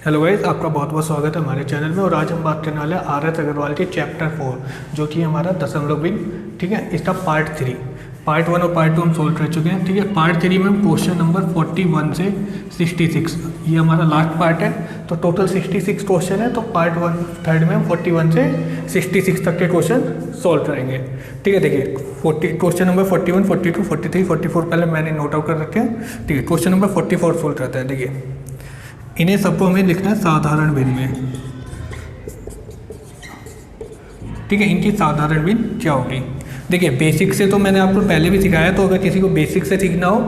Hello guys, आपका बहुत बहुत स्वागत है हमारे चैनल में। और आज हम बात करने वाले हैं आर.एस. अग्रवाल के चैप्टर 4 जो कि हमारा दशमलव बिंदु, ठीक है। इसका पार्ट 3, पार्ट 1 और पार्ट 2 हम सोल्व कर चुके हैं, ठीक है। पार्ट 3 में हम क्वेश्चन नंबर 41 से 66, ये हमारा लास्ट पार्ट है। तो टोटल 66 क्वेश्चन है। तो पार्ट 1 थर्ड में हम 41 से 66 तक के क्वेश्चन सोल्व करेंगे, ठीक है। देखिए क्वेश्चन नंबर 41, 42, 43, 44 पहले मैंने नोट आउट कर रखे हैं, ठीक है। क्वेश्चन नंबर 44 सोल्व करते हैं। देखिए इन्हें सबको हमें लिखना है साधारण भिन्न में, ठीक है। इनकी साधारण भिन्न क्या होगी? देखिए बेसिक से तो मैंने आपको पहले भी सिखाया, तो अगर किसी को बेसिक से सीखना हो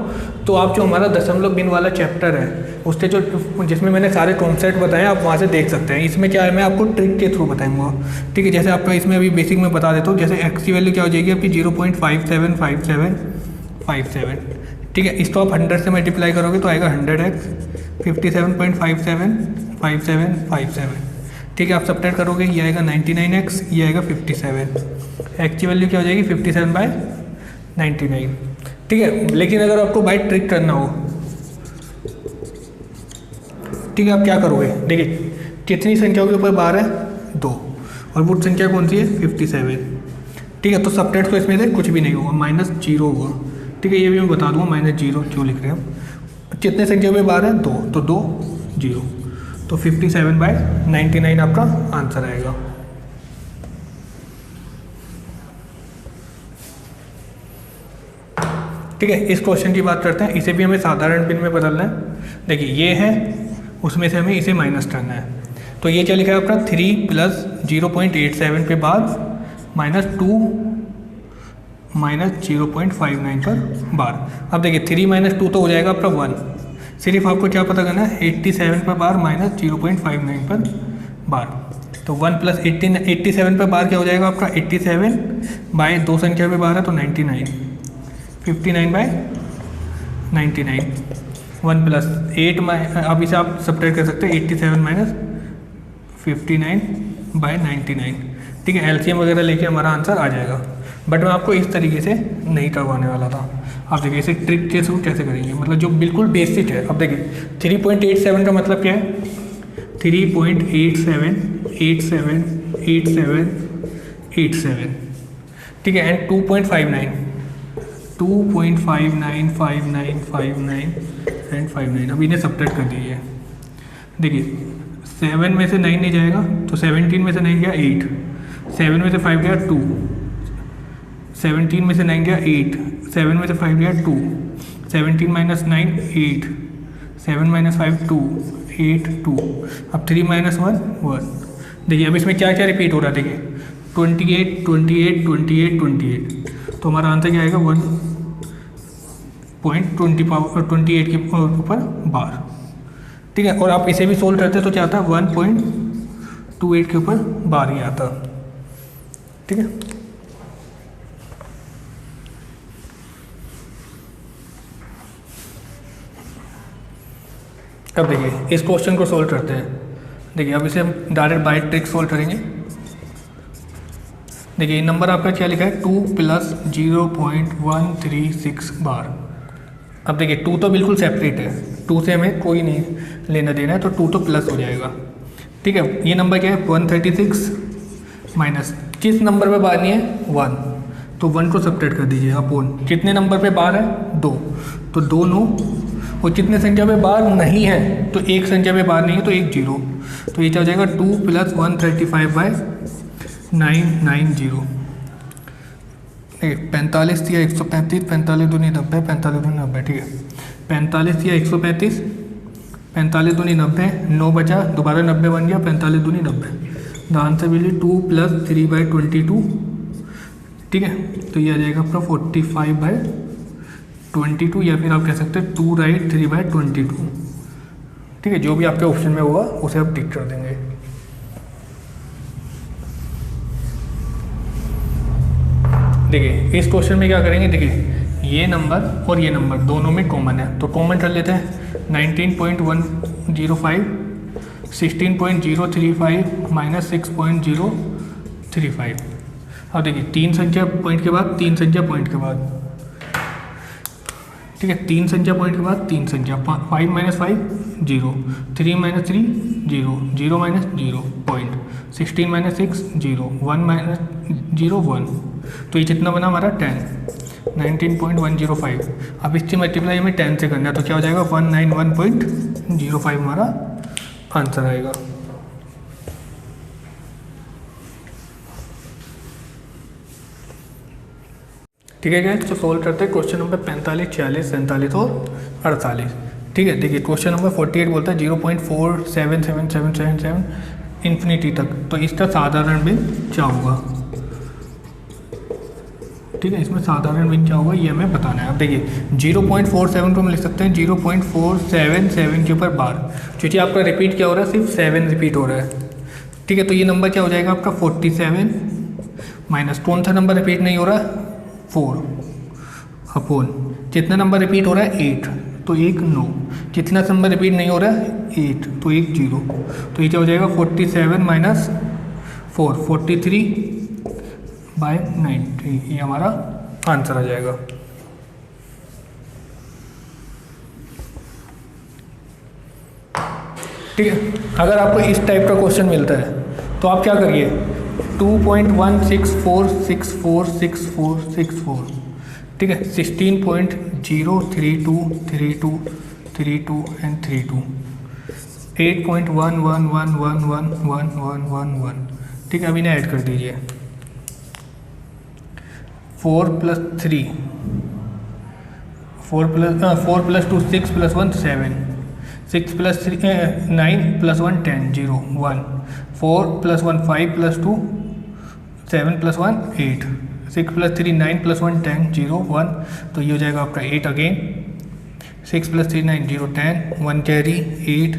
तो आप जो हमारा दशमलव बिंदु वाला चैप्टर है उससे जो जिसमें मैंने सारे कॉन्सेप्ट बताए आप वहाँ से देख सकते हैं। इसमें क्या है, मैं आपको ट्रिक के थ्रू बताऊंगा, ठीक है। जैसे आपका इसमें अभी बेसिक में बता देता हूँ। जैसे एक्स की वैल्यू क्या हो जाएगी आपकी 0.575757, ठीक है। इसको आप 100 से मल्टीप्लाई करोगे तो आएगा 100x 57.575757, ठीक है। आप सब्ट्रैक्ट करोगे ये आएगा 99x, ये आएगा 57। एक्स की वैल्यू क्या हो जाएगी 57/99, ठीक है। लेकिन अगर आपको बाई ट्रिक करना हो, ठीक है, आप क्या करोगे? देखिए कितनी संख्याओं के ऊपर बार है? 2, और वो संख्या कौन सी है? 57, ठीक है। तो सब्ट्रैक्ट तो इसमें से कुछ भी नहीं होगा, -0 होगा, ठीक है। ये भी मैं बता दूंगा -0 क्यों लिख रहे हैं हम। कितने संख्या में बार है? 2, तो 2 0, तो 57/99 आपका आंसर आएगा। ठीक है, इस क्वेश्चन की बात करते हैं। इसे भी हमें साधारण भिन्न में बदलना है। देखिए ये है, उसमें से हमें इसे माइनस करना है। तो ये क्या लिखा है आपका 3 + 0.87 पे बाद -2 -0.59 पर बार। अब देखिए 3 - 2 तो हो जाएगा आपका 1। सिर्फ आपको क्या पता करना है 87 पर बार -0.59 पर बार। तो 1 + 87 पर बार क्या हो जाएगा आपका 87 बाय 2 संख्या पे बार है तो 99, 59/99। 1 + 8 अब इसे आप सब्ट्रैक्ट कर सकते हैं 87 - 59/99, ठीक है। एलसीएम वगैरह लेके हमारा आंसर आ जाएगा। बट मैं आपको इस तरीके से नहीं करवाने वाला था। आप देखिए इसे ट्रिक के थ्रू कैसे करेंगे, मतलब जो बिल्कुल बेसिक है। अब देखिए 3.87 का मतलब क्या है? 3.87878787, ठीक है। And 2.59 2.595959 and 59। अब इन्हें सब्ट्रैक्ट कर दीजिए। देखिए 7 में से 9 नहीं जाएगा तो 17 में से 9 गया 8, 7 में से 5 गया 2, 17 में से 9 गया 8, 7 में से 5 गया 2, 17 - 9 8, 7 - 5 2, 8 2। अब 3 - 1 1। देखिए अब इसमें क्या क्या रिपीट हो रहा है? देखिए 28 28 28 28, तो हमारा आंसर क्या आएगा 1.28 के ऊपर बार, ठीक है। और आप इसे भी सोल्व करते तो क्या आता? 1.28 के ऊपर बार ही आता, ठीक है। अब देखिए इस क्वेश्चन को सोल्व करते हैं। देखिए अब इसे हम डायरेक्ट बाय ट्रिक सोल्व करेंगे। देखिए नंबर आपका क्या लिखा है 2 + 0.136 बार। अब देखिए 2 तो बिल्कुल सेपरेट है, 2 से हमें कोई नहीं लेना देना है, तो 2 तो प्लस हो जाएगा, ठीक है। ये नंबर क्या है 136 माइनस किस नंबर पे बार नहीं है 1, तो 1 को सब्ट्रैक्ट कर दीजिए अपॉन कितने नंबर पे बार है 2, तो 2 9। और कितने संख्या पे बार नहीं है तो एक संख्या पे बार नहीं है तो 1 0, तो ये क्या हो जाएगा 2 + 135/990। 45 या 135, 45 दूनी 90, 45 दूनी 90, ठीक है। 45 या 135, 45 दूनी 90, 9 बचा, दोबारा 90 बन गया, 45 दूनी 90। द आंसर विल बी 2 + 3/22, ठीक है। तो ये आ जाएगा आपका 45/22, या फिर आप कह सकते हैं 2 राइट 3/22, ठीक है। जो भी आपके ऑप्शन में होगा उसे आप टिक कर देंगे। देखिए इस क्वेश्चन में क्या करेंगे? देखिए ये नंबर और ये नंबर दोनों में कॉमन है, तो कॉमन कर लेते हैं। 19.105 16.035 -6.035। अब देखिए 3 संख्या पॉइंट के बाद 3 संख्या पॉइंट के बाद ठीक है, 3 संख्या पॉइंट के बाद 3 संख्या, 5 - 5 0, 3 - 3 0, 0 - 0 पॉइंट, 16 - 6 0, 1 - 0 1। तो ये कितना बना हमारा 10, 19.105। अब इसकी मल्टीप्लाई हमें 10 से करना है, तो क्या हो जाएगा 191.05 हमारा आंसर आएगा। ठीक है गाइस, तो सोल्व करते हैं क्वेश्चन नंबर 45, 46, 47 और 48। ठीक है, देखिए क्वेश्चन नंबर 48 बोलता है 0.477777 इन्फिनिटी तक, तो इसका साधारण बिन क्या होगा। ठीक है, इसमें साधारण बिन क्या होगा ये हमें बताना है। अब देखिए 0.47 को हम लिख सकते हैं 0.477 के ऊपर बार, क्योंकि आपका रिपीट क्या हो रहा है, सिर्फ 7 रिपीट हो रहा है। ठीक है, तो ये नंबर क्या हो जाएगा आपका 47 माइनस कौन सा नंबर रिपीट नहीं हो रहा है 4 अपॉन कितना नंबर रिपीट हो रहा है 8, तो 1 9, कितना नंबर रिपीट नहीं हो रहा है 8, तो 1 0, तो ये क्या हो जाएगा 47 माइनस 4 43/90, ये हमारा आंसर आ जाएगा। ठीक है, अगर आपको इस टाइप का क्वेश्चन मिलता है तो आप क्या करिए 2.164646464, ठीक है, 16.0323232 एंड 32, 8.11111111, ठीक है, अब इन्हें ऐड कर दीजिए 4 + 3 4 + 2 6 + 1 7, 6 + 3 9 + 1 10 0 1, 4 + 1 5 + 2 7 + 1 8, 6 + 3 9 + 1 10 0 1, तो ये हो जाएगा आपका 8 again, 6 + 3 9 0 10, 1 carry 8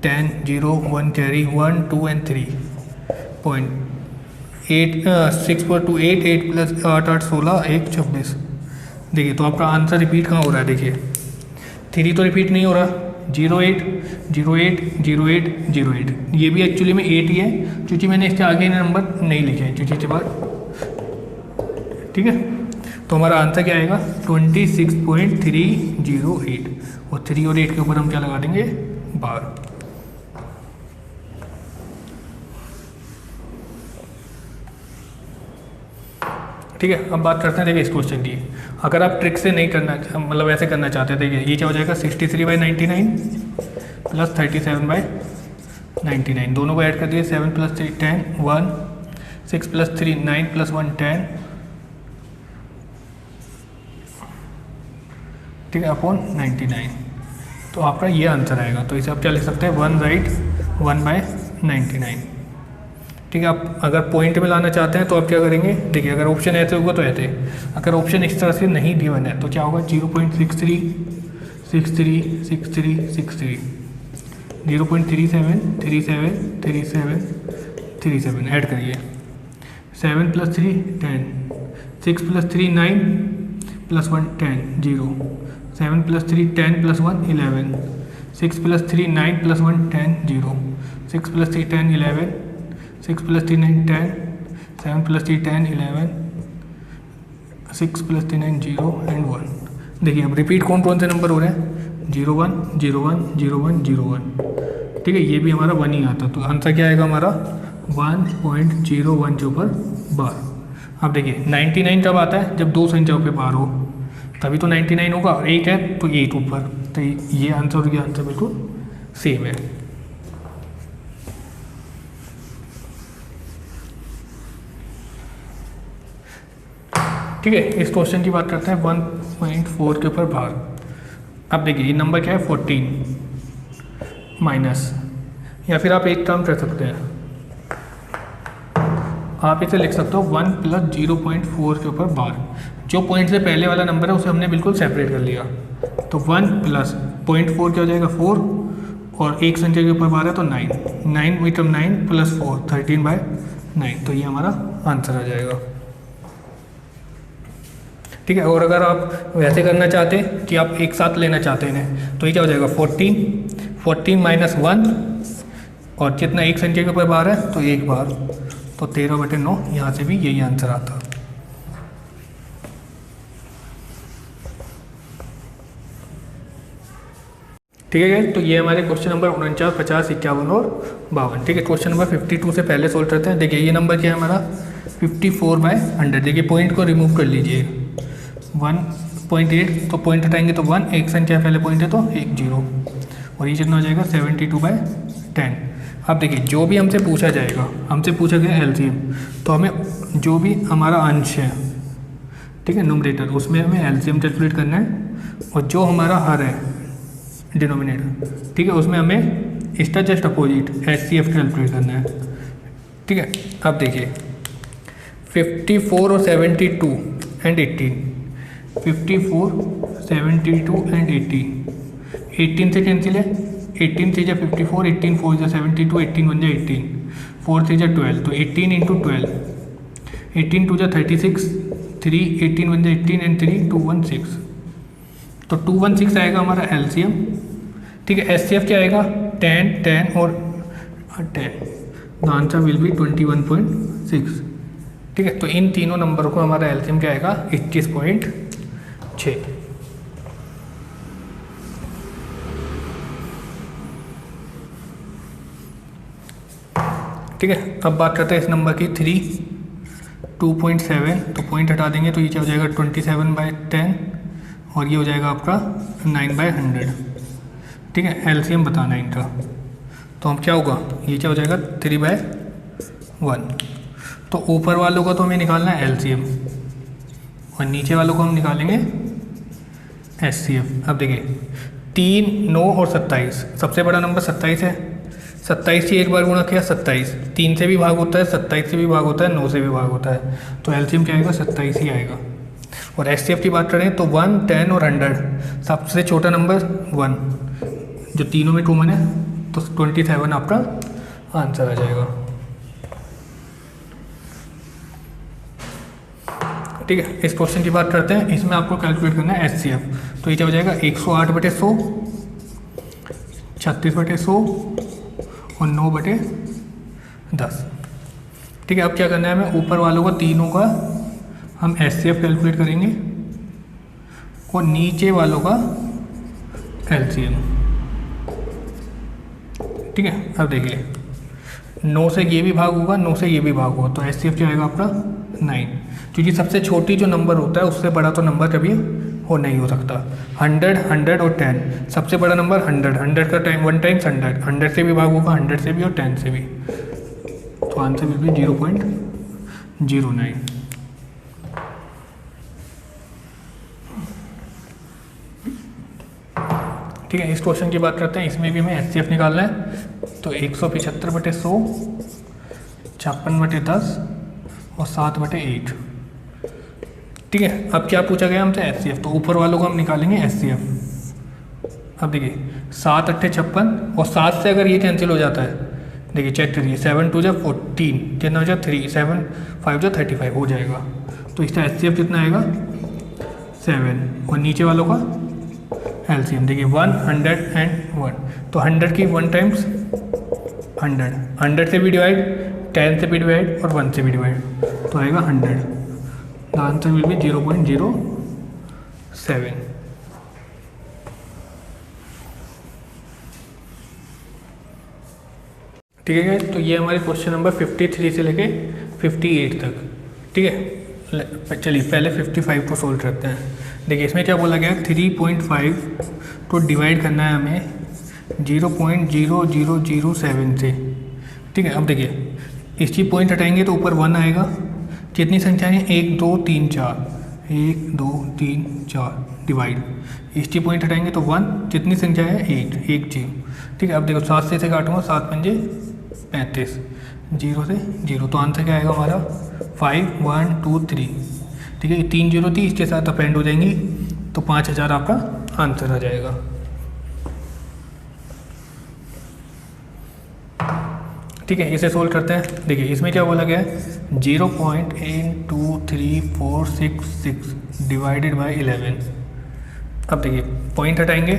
10 0 1 carry 1 2 and 3 point 8 6 + 2 8 8 + 8 8 16 1 26। देखिए तो आपका आंसर रिपीट कहाँ हो रहा है, देखिए 3 तो रिपीट नहीं हो रहा, 08 08 08 08, ये भी एक्चुअली में 8 ही है, क्योंकि मैंने इसके आगे नंबर नहीं लिखे हैं क्योंकि बार। ठीक है, तो हमारा आंसर क्या आएगा 26.308, और 3 और 8 के ऊपर हम क्या लगा देंगे बार। ठीक है, अब बात करते हैं देखिए इस क्वेश्चन की। अगर आप ट्रिक से नहीं करना, मतलब ऐसे करना चाहते हैं, देखिए ये क्या हो जाएगा 63/99 + 37/99, दोनों को ऐड कर दिए 7 + 3 10 1, 6 + 3 9 + 1 10, ठीक है, अपॉन 99, तो आपका ये आंसर आएगा। तो इसे आप क्या लिख सकते हैं 1 राइट 1/99। ठीक है, आप अगर पॉइंट में लाना चाहते हैं तो आप क्या करेंगे, देखिए अगर ऑप्शन ऐसे होगा तो ऐसे, अगर ऑप्शन इस तरह से नहीं गिवन है तो क्या होगा 0.63 63 63 63, 0.37 37 37 37 ऐड करिए, 7 + 3 10, 6 + 3 9 + 1 10 0, 7 + 3 10 + 1 11, 6 + 3 9 + 1 10 0, 6 + 3 10 11, 6 + 3 9 10, 7 + 3 10 11, 6 + 3 9 0 एंड 1। देखिए अब रिपीट कौन कौन से नंबर हो रहे हैं 0 1 0 1 0 1 0 1, ठीक है, ये भी हमारा 1 ही आता, तो आंसर क्या आएगा हमारा 1.01 के ऊपर बार। अब देखिए 99 कब आता है, जब 2 संख्याओं पे बार हो, तभी तो 99 होगा, और 8 है तो 8 ऊपर, तो ये आंसर और ये आंसर बिल्कुल सेम है। ठीक है, इस क्वेश्चन की बात करते हैं 1.4 के ऊपर भार। अब देखिए ये नंबर क्या है 14 माइनस, या फिर आप एक काम कर सकते हैं, आप इसे लिख सकते हो 1 + 0.4 के ऊपर बार। जो पॉइंट से पहले वाला नंबर है उसे हमने बिल्कुल सेपरेट कर लिया, तो 1 + 0.4 क्या हो जाएगा 4, और एक संख्या के ऊपर बार है तो 9 9 मीटर 9 + 4 13/9, तो ये हमारा आंसर आ जाएगा। ठीक है, और अगर आप वैसे करना चाहते हैं कि आप एक साथ लेना चाहते हैं तो ये क्या हो जाएगा 14 माइनस 1, और कितना एक संख्या के ऊपर बार है तो 1 बार, तो 13/9, यहाँ से भी यही आंसर आता। ठीक है गाइस, तो ये हमारे क्वेश्चन नंबर 49, 50, 51 और 52। ठीक है, क्वेश्चन नंबर 52 से पहले सोल्व करते हैं। देखिए ये नंबर क्या है हमारा 54/100। देखिए पॉइंट को रिमूव कर लीजिए 1.8, तो पॉइंट हटाएंगे तो 1, एक संख्या पहले पॉइंट है तो 1 0, और ये कितना हो जाएगा 72/10। अब देखिए जो भी हमसे पूछा जाएगा, हमसे पूछा गया एलसीएम, तो हमें जो भी हमारा अंश है, ठीक है, न्यूमरेटर, उसमें हमें एलसीएम कैलकुलेट करना है, और जो हमारा हर है डिनोमिनेटर, ठीक है, उसमें हमें इसका जस्ट अपोजिट एचसीएफ कैलकुलेट करना है। ठीक है, अब देखिए 54 और 72 एंड 18, 54, 72 एंड 18 से कैंसिल है, 18 3 जा 54, 18 4 जा 72, 18 1 जा 18, 4 3 जा 12, तो 18 × 12, 18 2 जा 36, 3 18 1 जा 18 एंड 3 216, तो 216 आएगा हमारा एलसीएम। ठीक है, एचसीएफ क्या आएगा 10 10 और 10, द आंसर विल बी 21.6। ठीक है, तो इन तीनों नंबर को हमारा एलसीएम क्या आएगा 21.6। ठीक है, अब बात करते हैं इस नंबर की 2.7, तो पॉइंट हटा देंगे तो ये क्या हो जाएगा 27/10, और ये हो जाएगा आपका 9/100। ठीक है, एलसीएम बताना है इनका, तो हम क्या होगा, ये क्या हो जाएगा 3/1। तो ऊपर वालों का तो हमें निकालना है एलसीएम, और नीचे वालों को हम निकालेंगे एचसीएफ। अब देखिए 3, 9 और 27, सबसे बड़ा नंबर 27 है। 27 से एक बार गुणा किया 27, 3 से भी भाग होता है, 27 से भी भाग होता है, 9 से भी भाग होता है, तो एलसीएम क्या आएगा 27 ही आएगा। और एचसीएफ की बात करें तो 1, 10 और 100, सबसे छोटा नंबर 1, जो तीनों में कॉमन है, तो 27 आपका आंसर आ जाएगा। ठीक है, इस क्वेश्चन की बात करते हैं, इसमें आपको कैलकुलेट करना है एचसीएफ, तो ये क्या हो जाएगा 108/100, 36/100 और 9/10। ठीक है, अब क्या करना है हमें, ऊपर वालों का तीनों का हम एचसीएफ कैलकुलेट करेंगे, और नीचे वालों का एलसीएम। ठीक है, अब देखिए 9 से ये भी भाग होगा, 9 से ये भी भाग होगा, तो एचसीएफ क्या आएगा आपका 9, क्योंकि सबसे छोटी जो नंबर होता है उससे बड़ा तो नंबर कभी हो नहीं हो सकता। 100, 100 और 10, सबसे बड़ा नंबर 100, 100 का टाइम 1 टाइम्स 100, 100 से भी भाग होगा, 100 से भी और 10 से भी, तो आंसर विल बी 0.09। ठीक है, इस क्वेश्चन की बात करते हैं, इसमें भी हमें एचसीएफ निकालना है, तो 175/100, 56/10 और 7/8। ठीक है, अब क्या पूछा गया हमसे एचसीएफ, तो ऊपर वालों को हम निकालेंगे एचसीएफ। अब देखिए 7 8 56, और 7 से अगर ये कैंसिल हो जाता है, देखिए चेक करिए, 7 2 जा 14, 10 हो जा 3, 7 5 जा 35 हो जाएगा, तो इसका एचसीएफ कितना आएगा 7, और नीचे वालों का एलसीएम देखिए 101, तो 100 की 1 टाइम्स 100, 100 से भी डिवाइड, 10 से भी डिवाइड और 1 से भी डिवाइड, तो आएगा 100। The answer will be 0.07। ठीक है, तो ये हमारे क्वेश्चन नंबर 53 से लेके 58 तक। ठीक है, चलिए पहले 55 को सोल्व करते हैं। देखिए इसमें क्या बोला गया है, 3.5 को डिवाइड करना है हमें 0.0007 से। ठीक है, अब देखिए इसकी पॉइंट हटाएंगे तो ऊपर 1 आएगा, कितनी संख्या है 1 2 3 4, 1 2 3 4 डिवाइड, इसकी पॉइंट हटाएंगे तो 1, कितनी संख्या है 8 1 0। ठीक है, अब देखो 7 से काटूंगा, 7 पंजे 35, 0 से 0, तो आंसर क्या आएगा हमारा 5 1 2 3। ठीक है, 3 0 थी, इसके साथ अपेंड हो जाएंगी, तो 5000 आपका आंसर आ जाएगा। ठीक है, इसे सोल्व करते हैं। देखिए इसमें क्या बोला गया है, 0.82346 डिवाइडेड बाई 11। अब देखिए पॉइंट हटाएंगे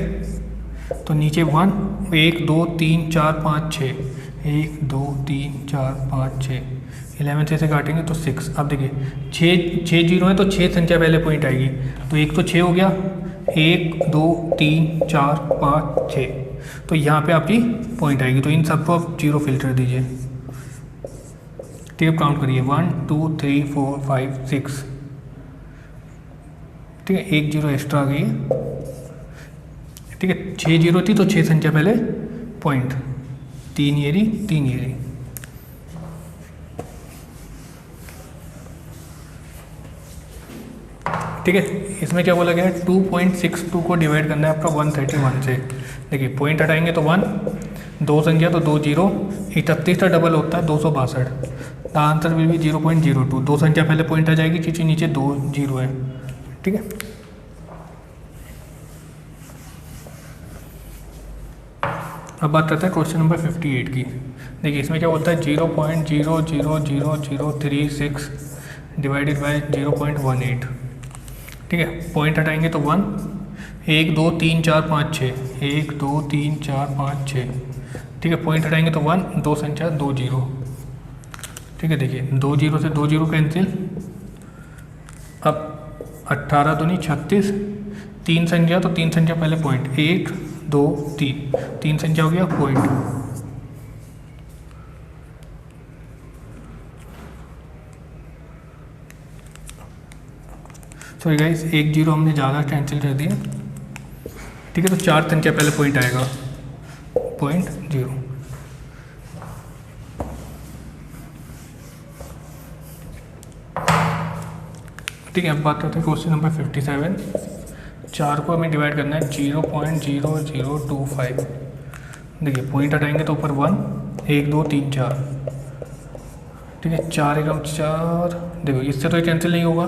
तो नीचे 1 1 2 3 4 5 6, 1 2 3 4 5 6, 11 से काटेंगे तो 6। अब देखिए 6 0 है तो 6 संख्या पहले पॉइंट आएगी, तो एक तो 6 हो गया, 1 2 3 4 5 6, तो यहाँ पे आपकी पॉइंट आएगी। तो इन सबको आप 0 फिल्टर दीजिए। ठीक है, काउंट करिए 1 2 3 4 5 6। ठीक है, 1 0 एक्स्ट्रा आ गई है। ठीक है, 6 0 थी तो 6 संख्या पहले पॉइंट, 3 ये रही 3 ये रही। ठीक है, इसमें क्या बोला गया है 2.62 को डिवाइड करना है आपका 131 से। देखिए पॉइंट हटाएंगे तो 1, 2 संख्या तो 2 0, 31 का डबल होता है 262। The answer will be 0.02। 2 संख्या पहले पॉइंट आ जाएगी क्योंकि नीचे 2 0 है। ठीक है, अब बात करते हैं क्वेश्चन नंबर 58 की। देखिए इसमें क्या बोलता है 0.000036 डिवाइडेड बाय 0.18। ठीक है, पॉइंट हटाएंगे तो 1, 1 2 3 4 5 6, 1 2 3 4 5 6। ठीक है, पॉइंट हटाएंगे तो 1, 2 संख्या 2 0। ठीक है, देखिए 2 0 से 2 0 कैंसिल। अब 18 दूनी 36, 3 संख्या तो 3 संख्या पहले पॉइंट, 1 2 3, 3 संख्या हो गया पॉइंट। सॉरी गाइस, 1 0 हमने ज़्यादा कैंसिल कर दिया। ठीक है, तो 4 संख्या पहले पॉइंट आएगा, 0.0। ठीक है, अब बात करते हैं क्वेश्चन नंबर 57। 4 को हमें डिवाइड करना है 0.0025। देखिए पॉइंट हटाएंगे तो ऊपर 1, 1 2 3 4। ठीक है, 4 एकम 4। देखो इससे तो ये कैंसिल नहीं होगा,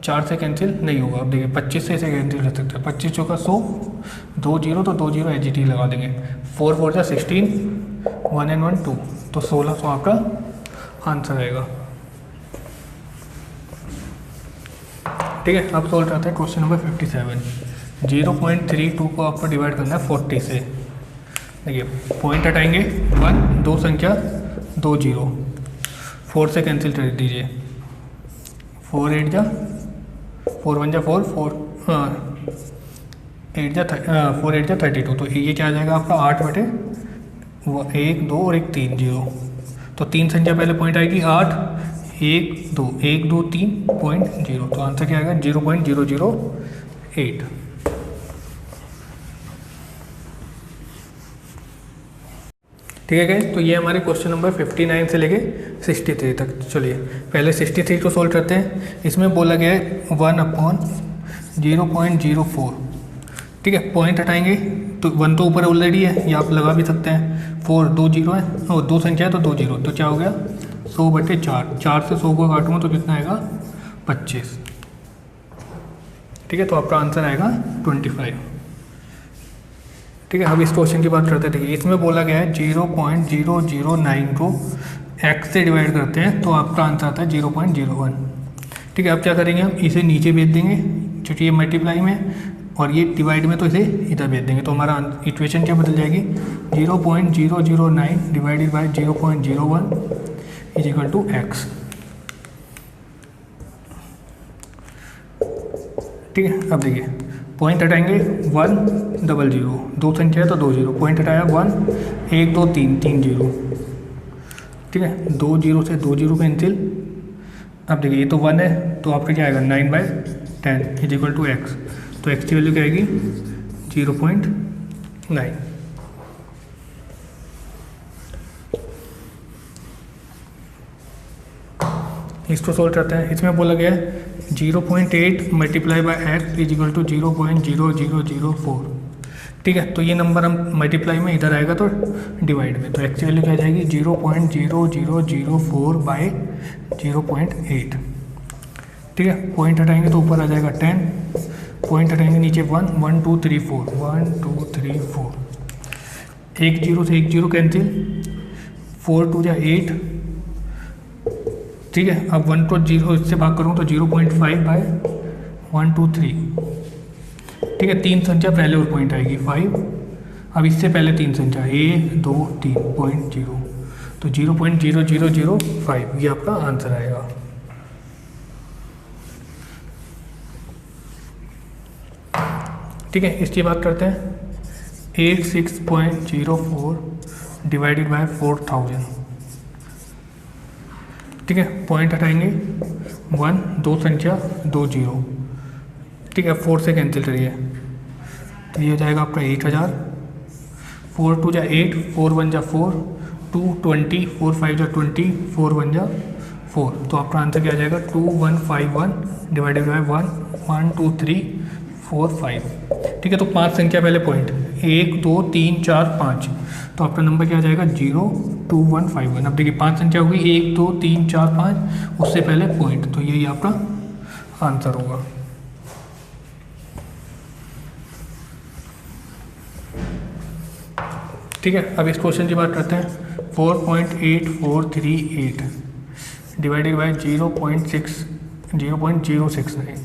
4 से कैंसिल नहीं होगा। अब देखिए 25 से इसे कैंसिल कर सकते हैं, 25 चौका 100, 2 0 तो 2 0 एच लगा देंगे। 4 4 जा 16, 1 and 1 2, तो 1600 आपका आंसर आएगा। ठीक है, अब सॉल्व करते हैं क्वेश्चन नंबर 57। 0.32 को आपको डिवाइड करना है 40 से। देखिए पॉइंट हटाएंगे 1, 2 संख्या 2 0, 4 से कैंसिल कर दीजिए। 4 8 जा 4 1 जा 4, 4 8 जा 32। तो ये क्या आ जाएगा आपका 8/1 2 और 1 3 0। तो 3 संख्या पहले पॉइंट आएगी 8 1 2 1 2 3.0। तो आंसर क्या आएगा 0.008। ठीक है गाइस, तो ये हमारे क्वेश्चन नंबर 59 से लेके 63 तक। चलिए पहले 63 को सॉल्व करते हैं। इसमें बोला गया है 1/0.04। ठीक है, पॉइंट हटाएंगे तो 1 तो ऊपर ऑलरेडी है, ये आप लगा भी सकते हैं। 4 2 0 है और 2 संख्या है तो 2 0, तो क्या हो गया 100/4। 4 से 100 को काटूंगा तो कितना आएगा 25। ठीक है, तो आपका आंसर आएगा 25। ठीक है, अब इस क्वेश्चन की बात करते हैं। देखिए इसमें बोला गया है 0.009 को x से डिवाइड करते हैं तो आपका आंसर आता है 0.01। ठीक है, अब क्या करेंगे हम इसे नीचे भेज देंगे क्योंकि ये मल्टीप्लाई में और ये डिवाइड में, तो इसे इधर भेज देंगे। तो हमारा इक्वेशन क्या बदल जाएगी 0.009 divided by 0.01 is equal to x। ठीक है, अब देखिए पॉइंट हटाएंगे 1 0 0, 2 संख्या है तो 2 0, पॉइंट हटाया 1 1 2 3 3 0। ठीक है, 2 0 से 2 0 कैंसिल। अब देखिए ये तो 1 है तो आपका क्या आएगा 9/10 इज इक्वल टू x। तो x की वैल्यू क्या आएगी 0.9। इसको सोल्व करते हैं। इसमें बोला गया है 0.8 multiply by x is equal to 0.0004। ठीक है, तो ये नंबर हम मल्टीप्लाई में इधर आएगा तो डिवाइड में, तो x की वैल्यू क्या जाएगी 0.0004 बाय 0.8। ठीक है, पॉइंट हटाएंगे तो ऊपर आ जाएगा 10, पॉइंट हटाएंगे नीचे 1 1 2 3 4, 1 2 3 4। 1 0 से 1 0 कैंसिल, 4 2 जा 8। ठीक है, अब 1 को 0 इससे भाग करूँ तो 0.5 बाय 1 2 3। ठीक है, 3 संख्या पहले और पॉइंट आएगी 5। अब इससे पहले 3 संख्या 1 2 3.0, तो 0.0005 ये आपका आंसर आएगा। ठीक है, इसकी बात करते हैं 86.04 डिवाइडेड बाय 4000। ठीक है, पॉइंट हटाएंगे 1, 2 संख्या 2 जीरो। ठीक है, 4 से कैंसिल करिए तो ये हो जाएगा आपका 1000। 4 2 जा 8, 4 1 जा 4, 2 20, 4 5 जा 20, 4 1 जा 4। तो आपका आंसर क्या आ जाएगा 2151 डिवाइडेड बाय 1 1 2 3 4 5। ठीक है, तो 5 संख्या पहले पॉइंट 1 2 3 4 5, तो आपका नंबर क्या आ जाएगा 02151। अब देखिए 5 संख्या होगी 1 2 3 4 5, उससे पहले पॉइंट, तो यही आपका आंसर होगा। ठीक है, अब इस क्वेश्चन की बात करते हैं 4.8438 डिवाइडेड बाय 0.069।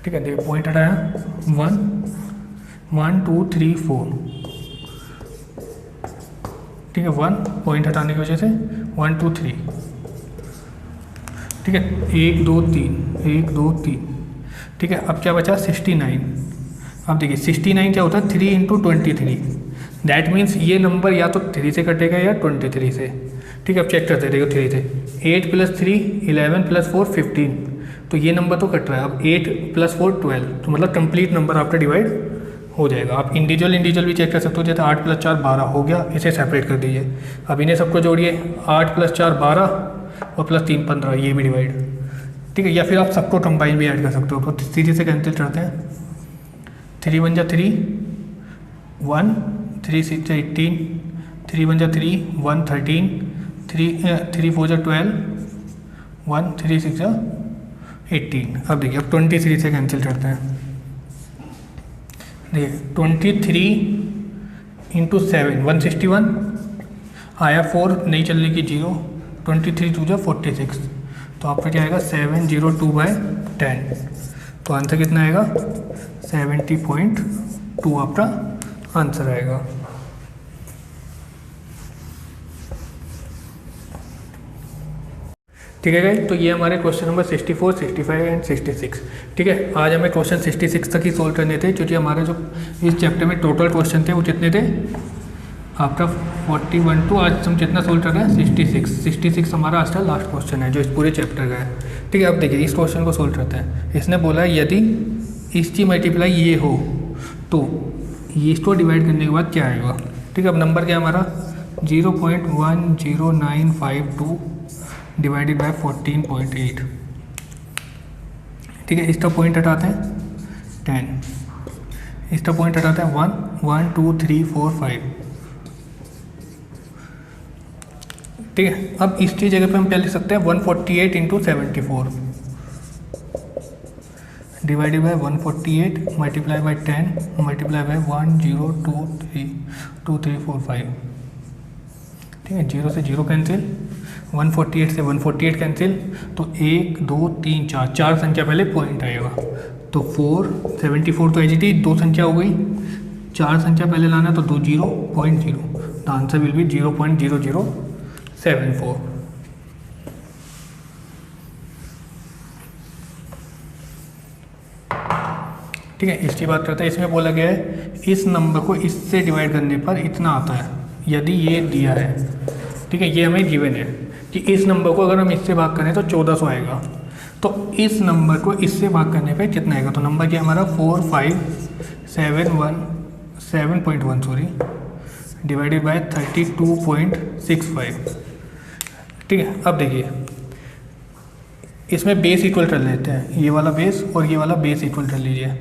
ठीक है, देखिए पॉइंट हटाया 1 1 2 3 4। ठीक है, 1 पॉइंट हटाने की वजह से 1 2 3। ठीक है, 1 2 3 1 2 3। ठीक है, अब क्या बचा 69। अब देखिए 69 क्या होता है 3 इंटू 23। दैट मीन्स ये नंबर या तो 3 से कटेगा या 23 से। ठीक है, अब चेक करते देखो 3 से 8 + 3 11 + 4 15, तो ये नंबर तो कट रहा है। अब 8 + 4 12, तो मतलब कंप्लीट नंबर आपका डिवाइड हो जाएगा। आप इंडिविजुअल भी चेक कर सकते हो, जैसे 8 + 4 12 हो गया, इसे सेपरेट कर दीजिए। अब इन्हें सबको जोड़िए 8 + 4 12 और +3 15, ये भी डिवाइड। ठीक है, या फिर आप सबको कंबाइन भी ऐड कर सकते हो, तो सीधे से कैंसिल करते हैं 3 1 जा 3 1 3 6 जा 18 3 1 जा 3 1 13 3 4 जा 12 1 3 6 जा 18। अब देखिए अब 23 से कैंसिल करते हैं। देखिए 23 इंटू 7 161 आया 4, नहीं चलने की 0, 23 2 जा 46, तो आपका क्या आएगा 702/10। तो आंसर कितना आएगा 70.2 आपका आंसर आएगा। ठीक है गाइस, तो ये हमारे क्वेश्चन नंबर 64, 65 एंड 66। ठीक है, आज हमें क्वेश्चन 66 तक ही सोल्व करने थे, क्योंकि हमारे जो इस चैप्टर में टोटल क्वेश्चन थे वो कितने थे आपका 41 टू आज हम कितना सोल्व कर रहे हैं 66 हमारा आज का लास्ट क्वेश्चन है जो इस पूरे चैप्टर का है। ठीक है, अब देखिए इस क्वेश्चन को सोल्व करते हैं। इसने बोला है यदि इसकी मल्टीप्लाई ये हो तो ये इसको डिवाइड करने के बाद क्या आएगा। ठीक है, अब नंबर क्या है हमारा 0.10952 डिवाइडेड बाय 14.8। ठीक है, इसका पॉइंट हटाते हैं 10, इसका पॉइंट हटाते हैं 1 1 2 3 4 5। ठीक है, अब इसकी जगह पे हम क्या लिख सकते हैं 148 into 74 divided by 148 multiply by 10 multiply by 1 0 2 3 2 3 4 5। ठीक है, 0 से 0 कैंसिल, 148 से 148 कैंसिल, तो 1 2 3 4 संख्या पहले पॉइंट आएगा, तो 4 74 तो एच टी 2 संख्या हो गई, 4 संख्या पहले लाना तो 2 0.0, द आंसर विल बी 0.0074। ठीक है, इसकी बात करते हैं। इसमें बोला गया है इस नंबर को इससे डिवाइड करने पर इतना आता है यदि ये दिया है। ठीक है, ये हमें गिवन है कि इस नंबर को अगर हम इससे भाग करें तो 1400 आएगा, तो इस नंबर को इससे भाग करने पे कितना आएगा। तो नंबर क्या हमारा 7.1 डिवाइडेड बाय 32.65। ठीक है, अब देखिए इसमें बेस इक्वल कर लेते हैं, ये वाला बेस और ये वाला बेस इक्वल कर लीजिए।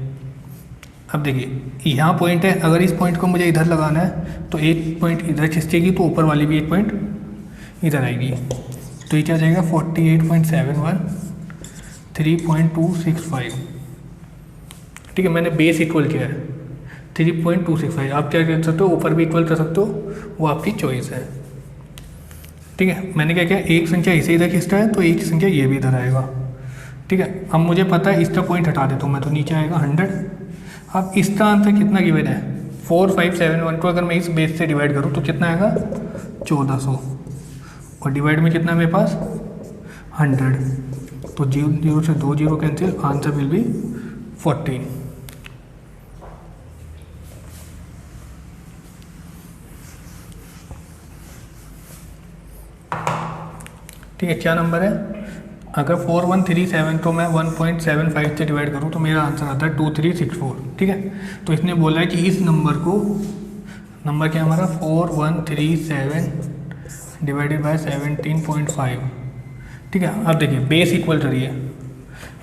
अब देखिए यहाँ पॉइंट है, अगर इस पॉइंट को मुझे इधर लगाना है तो एक पॉइंट इधर खिंचेगी तो ऊपर वाली भी एक पॉइंट इधर आएगी, तो ये क्या आ जाएगा 48.71 3.265। ठीक है, मैंने बेस इक्वल किया है 3.265, आप क्या कर सकते हो ऊपर भी इक्वल कर सकते हो, वो आपकी चॉइस है। ठीक है, मैंने क्या किया एक संख्या इसे इधर खींचता है तो एक संख्या ये भी इधर आएगा। ठीक है, अब मुझे पता है इसका पॉइंट हटा देता हूँ मैं, तो नीचे आएगा 100। अब इसका आंसर कितना गिवन है 4571 को अगर मैं इस बेस से डिवाइड करूँ तो कितना आएगा 1400, और डिवाइड में कितना मेरे पास 100, तो 0 से 2 0 कैंसिल, आंसर विल बी 14। ठीक है, क्या नंबर है, अगर 4137 को मैं 1.75 से डिवाइड करूँ तो मेरा आंसर आता है 2364। ठीक है, तो इसने बोला है कि इस नंबर को, नंबर क्या हमारा 4137 डिवाइडेड बाय 17.5। ठीक है, अब देखिए बेस इक्वल कर रही है,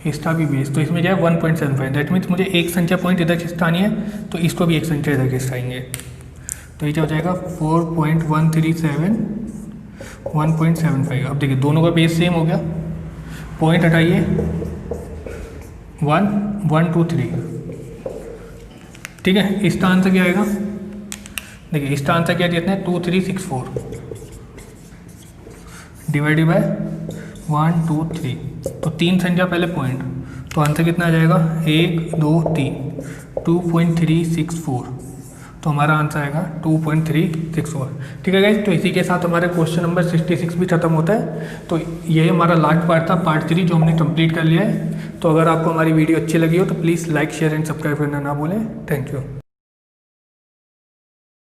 इसका भी बेस, तो इसमें क्या है 1.75, दैट मीन्स मुझे एक संख्या पॉइंट इधर खिसकानी है, तो इसको भी एक संख्या इधर खिसकाएंगे, तो ये क्या हो जाएगा 4.137 1.75। अब देखिए दोनों का बेस सेम हो गया, पॉइंट हटाइए 1 1 2 3। ठीक है, इसका आंसर क्या आएगा, देखिए इसका आंसर क्या देते हैं 2364 डिवाइडेड बाय 1 2 3, तो 3 संख्या पहले पॉइंट, तो आंसर कितना आ जाएगा 1 2 3 2.364, तो हमारा आंसर आएगा 2.364। ठीक है गाइस, तो इसी के साथ हमारे क्वेश्चन नंबर 66 भी खत्म होता है। तो ये हमारा लास्ट पार्ट था, पार्ट 3, जो हमने कंप्लीट कर लिया है। तो अगर आपको हमारी वीडियो अच्छी लगी हो तो please like share and subscribe करना ना भूलें। Thank you.